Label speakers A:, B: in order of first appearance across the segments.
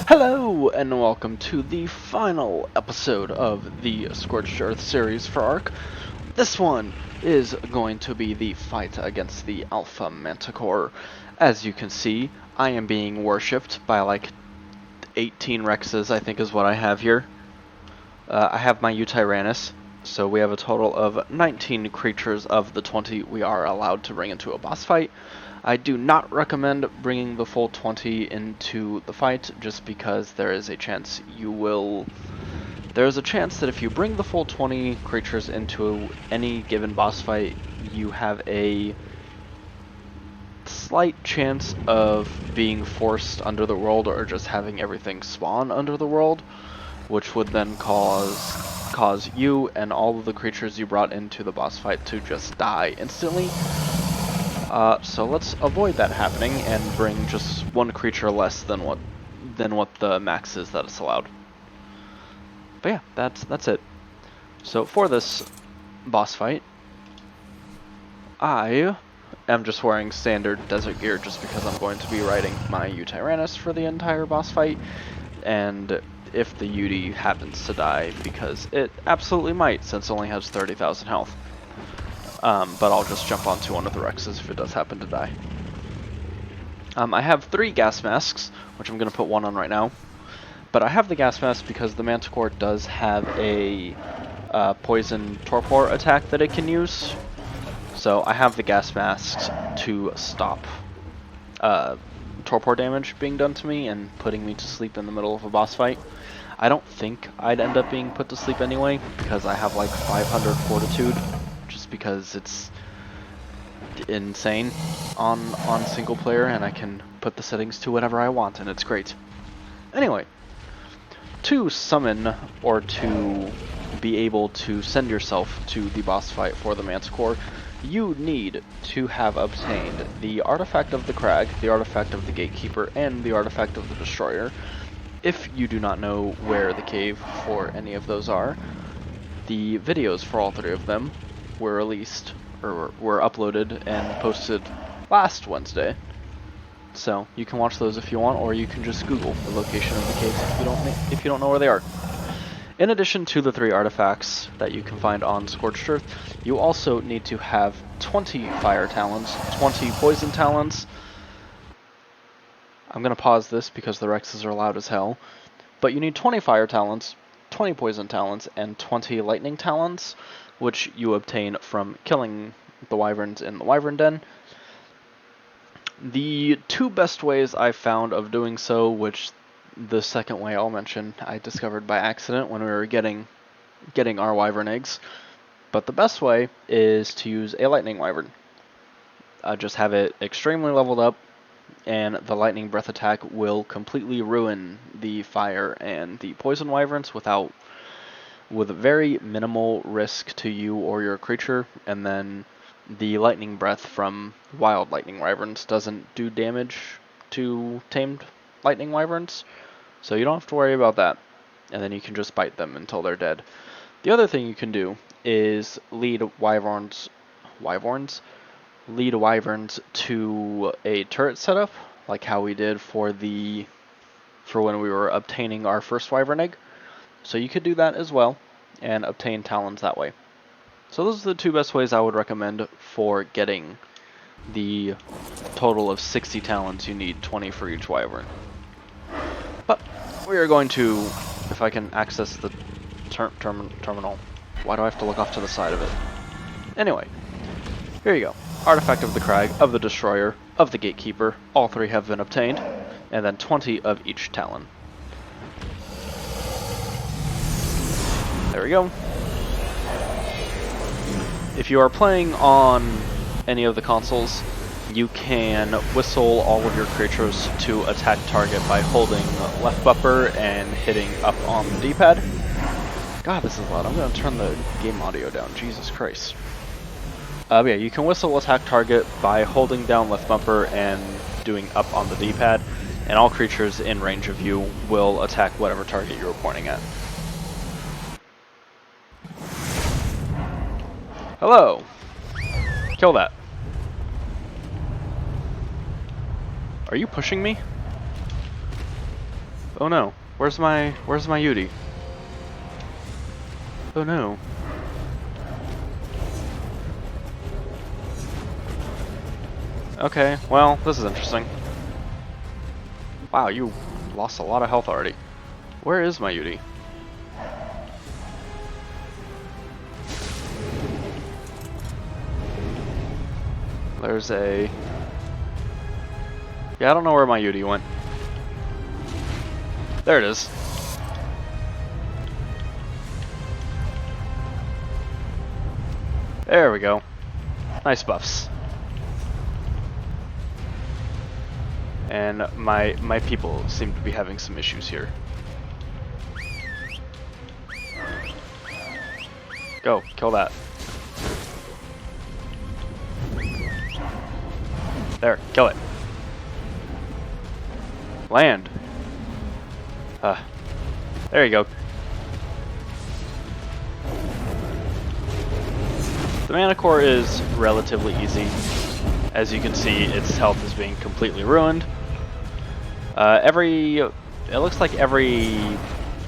A: Hello, and welcome to the final episode of the Scorched Earth series for ARK. This one is going to be the fight against the Alpha Manticore. As you can see, I am being worshipped by like 18 Rexes, I think is what I have here. I have my Tyrannus, so we have a total of 19 creatures of the 20 we are allowed to bring into a boss fight. I do not recommend bringing the full 20 into the fight, just because there is a chance that if you bring the full 20 creatures into any given boss fight, you have a slight chance of being forced under the world or just having everything spawn under the world, which would then cause you and all of the creatures you brought into the boss fight to just die instantly. So let's avoid that happening and bring just one creature less than what the max is that it's allowed. But yeah, that's it. So for this boss fight, I am just wearing standard desert gear just because I'm going to be riding my Tyrannus for the entire boss fight, and if the UD happens to die, because it absolutely might since it only has 30,000 health. But I'll just jump onto one of the Rexes if it does happen to die. I have 3 gas masks, which I'm going to put one on right now. But I have the gas mask because the Manticore does have a poison torpor attack that it can use. So I have the gas masks to stop torpor damage being done to me and putting me to sleep in the middle of a boss fight. I don't think I'd end up being put to sleep anyway, because I have like 500 fortitude. Because it's insane on single player, and I can put the settings to whatever I want, and it's great. Anyway, to summon or to be able to send yourself to the boss fight for the Manticore, you need to have obtained the artifact of the Crag, the artifact of the Gatekeeper, and the artifact of the Destroyer. If you do not know where the cave for any of those are, the videos for all 3 of them were released, or were uploaded and posted last Wednesday. So you can watch those if you want, or you can just Google the location of the caves if you don't know where they are. In addition to the 3 artifacts that you can find on Scorched Earth, you also need to have 20 fire talons, 20 poison talons. I'm gonna pause this because the Rexes are loud as hell. But you need 20 fire talons, 20 poison talons, and 20 lightning talons, which you obtain from killing the wyverns in the wyvern den. The 2 best ways I found of doing so, which the second way I'll mention I discovered by accident when we were getting our wyvern eggs, but the best way is to use a lightning wyvern. Just have it extremely leveled up, and the lightning breath attack will completely ruin the fire and the poison wyverns with very minimal risk to you or your creature, and then the lightning breath from wild lightning wyverns doesn't do damage to tamed lightning wyverns, so you don't have to worry about that, and then you can just bite them until they're dead. The other thing you can do is lead wyverns to a turret setup, like how we did for when we were obtaining our first wyvern egg. So you could do that as well, and obtain talons that way. So those are the 2 best ways I would recommend for getting the total of 60 talons you need, 20 for each wyvern. But we are going to, if I can access the terminal, why do I have to look off to the side of it? Anyway, here you go. Artifact of the Crag, of the Destroyer, of the Gatekeeper, all 3 have been obtained, and then 20 of each talon. There we go. If you are playing on any of the consoles, you can whistle all of your creatures to attack target by holding left bumper and hitting up on the D-pad. God, this is loud. I'm going to turn the game audio down. Jesus Christ. Yeah, you can whistle attack target by holding down left bumper and doing up on the D-pad, and all creatures in range of you will attack whatever target you are pointing at. Hello! Kill that. Are you pushing me? Oh no, where's my Yudi? Oh no. Okay, well, this is interesting. Wow, you lost a lot of health already. Where is my Yudi? There's a... Yeah, I don't know where my Yudi went. There it is. There we go. Nice buffs. And my people seem to be having some issues here. Go, kill that. There, kill it. Land. There you go. The Manticore is relatively easy. As you can see, its health is being completely ruined. It looks like every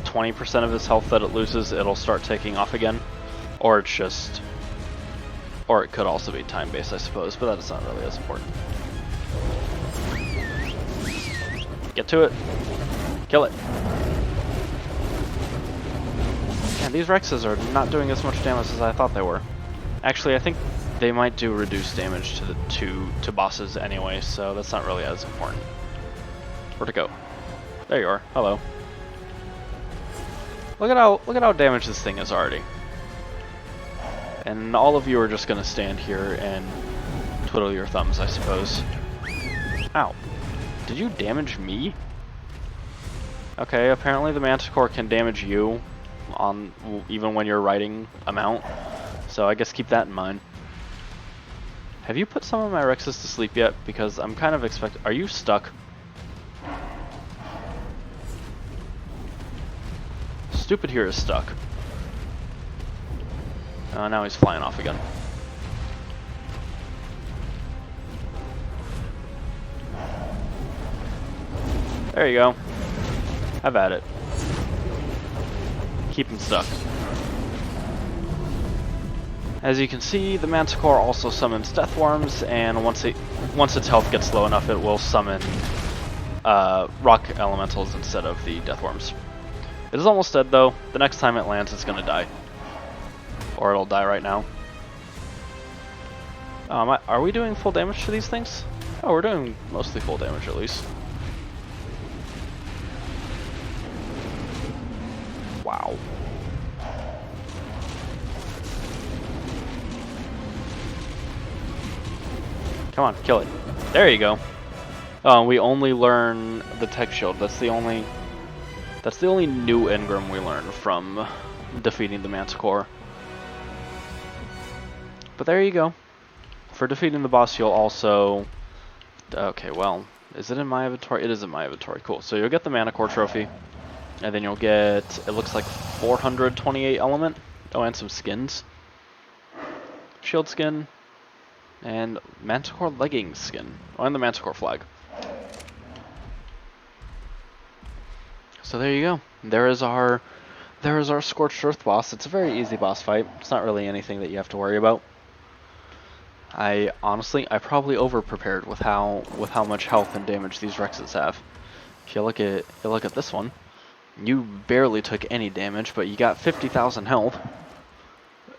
A: 20% of its health that it loses, it'll start taking off again. Or it's just... Or it could also be time-based, I suppose, but that's not really as important. Get to it. Kill it. Man, these Rexes are not doing as much damage as I thought they were. Actually, I think they might do reduced damage to the to bosses anyway, so that's not really as important. Where'd it go? There you are. Hello. Look at how damaged this thing is already. And all of you are just gonna stand here and twiddle your thumbs, I suppose. Ow. Did you damage me? Okay, apparently the Manticore can damage you on even when you're riding a mount. So I guess keep that in mind. Have you put some of my Rexes to sleep yet? Because I'm kind of expecting... Are you stuck? Stupid here is stuck. Now he's flying off again. There you go. Have at it. Keep him stuck. As you can see, the Manticore also summons Death Worms, and once its health gets low enough, it will summon rock elementals instead of the Death Worms. It is almost dead though. The next time it lands, it's gonna die. Or it'll die right now. Are we doing full damage to these things? Oh, we're doing mostly full damage at least. Wow. Come on, kill it. There you go. Oh, we only learn the Tek shield. That's the only new engram we learn from defeating the Manticore. But there you go. For defeating the boss, you'll also... Okay, well, is it in my inventory? It is in my inventory. Cool. So you'll get the Manticore trophy, and then you'll get, it looks like 428 element. Oh, and some skins. Shield skin, and Manticore leggings skin. Oh, and the Manticore flag. So there you go. There is our Scorched Earth boss. It's a very easy boss fight. It's not really anything that you have to worry about. I probably over-prepared with how much health and damage these Rexes have. If you look at this one, you barely took any damage, but you got 50,000 health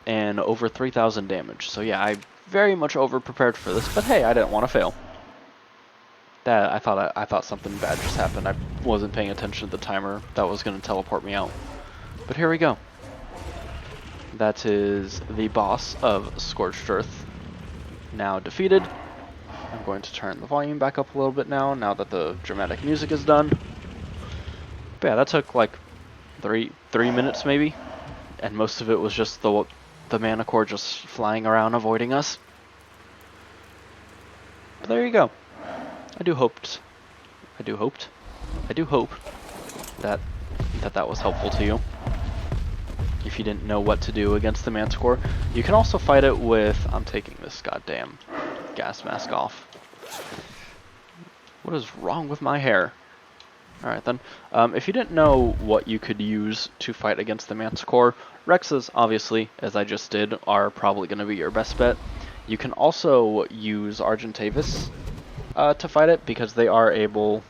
A: and over 3,000 damage. So yeah, I very much over-prepared for this, but hey, I didn't want to fail. I thought something bad just happened. I wasn't paying attention to the timer that was going to teleport me out. But here we go. That is the boss of Scorched Earth. Now defeated. I'm going to turn the volume back up a little bit now that the dramatic music is done. But yeah, that took like three minutes maybe, and most of it was just the Manticore just flying around avoiding us. But there you go. I do hope that that was helpful to you. If you didn't know what to do against the Manticore, you can also fight it with... I'm taking this goddamn gas mask off. What is wrong with my hair? Alright then. If you didn't know what you could use to fight against the Manticore, Rexes, obviously, as I just did, are probably going to be your best bet. You can also use Argentavis to fight it, because you are able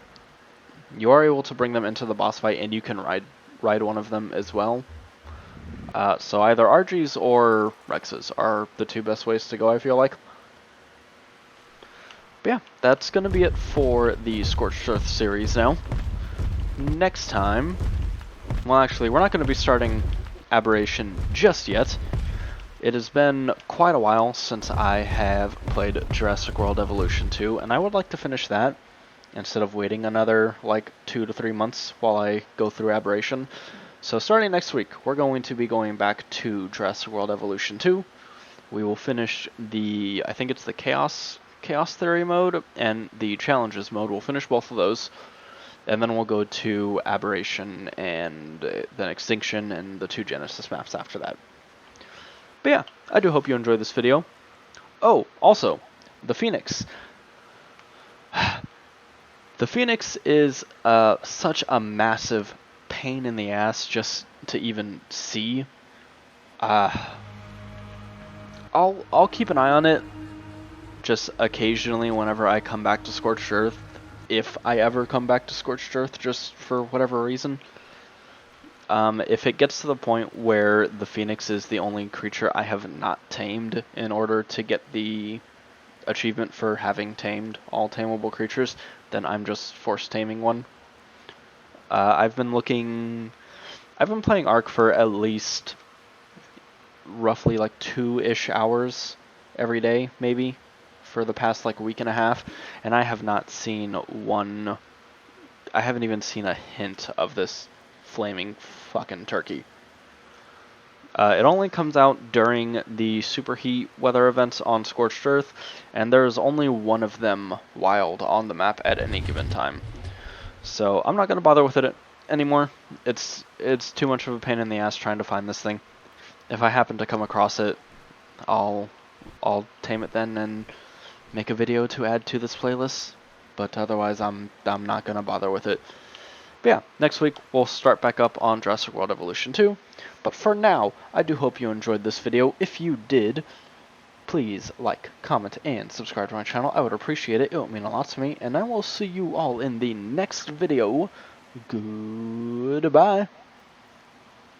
A: to bring them into the boss fight, and you can ride one of them as well. So either Argies or Rexes are the two best ways to go, I feel like. But yeah, that's going to be it for the Scorched Earth series now. Next time, well actually, we're not going to be starting Aberration just yet. It has been quite a while since I have played Jurassic World Evolution 2, and I would like to finish that instead of waiting another like 2 to 3 months while I go through Aberration. So starting next week, we're going to be going back to Jurassic World Evolution 2. We will finish I think it's the Chaos Theory mode and the Challenges mode. We'll finish both of those, and then we'll go to Aberration and then Extinction and the 2 Genesis maps after that. But yeah, I do hope you enjoyed this video. Oh, also, the Phoenix. The Phoenix is such a massive pain in the ass just to even see. I'll keep an eye on it just occasionally whenever I come back to Scorched Earth, if I ever come back to Scorched Earth, just for whatever reason. If it gets to the point where the Phoenix is the only creature I have not tamed in order to get the achievement for having tamed all tameable creatures, then I'm just force taming one. I've been playing ARK for at least roughly like 2-ish hours every day, maybe, for the past like week and a half, and I have not seen I haven't even seen a hint of this flaming fucking turkey. It only comes out during the superheat weather events on Scorched Earth, and there is only one of them wild on the map at any given time. So I'm not going to bother with it anymore. It's too much of a pain in the ass trying to find this thing. If I happen to come across it, I'll tame it then and make a video to add to this playlist. But otherwise, I'm not going to bother with it. But yeah, next week we'll start back up on Jurassic World Evolution 2. But for now, I do hope you enjoyed this video. If you did, please like, comment, and subscribe to my channel. I would appreciate it. It would mean a lot to me. And I will see you all in the next video. Goodbye.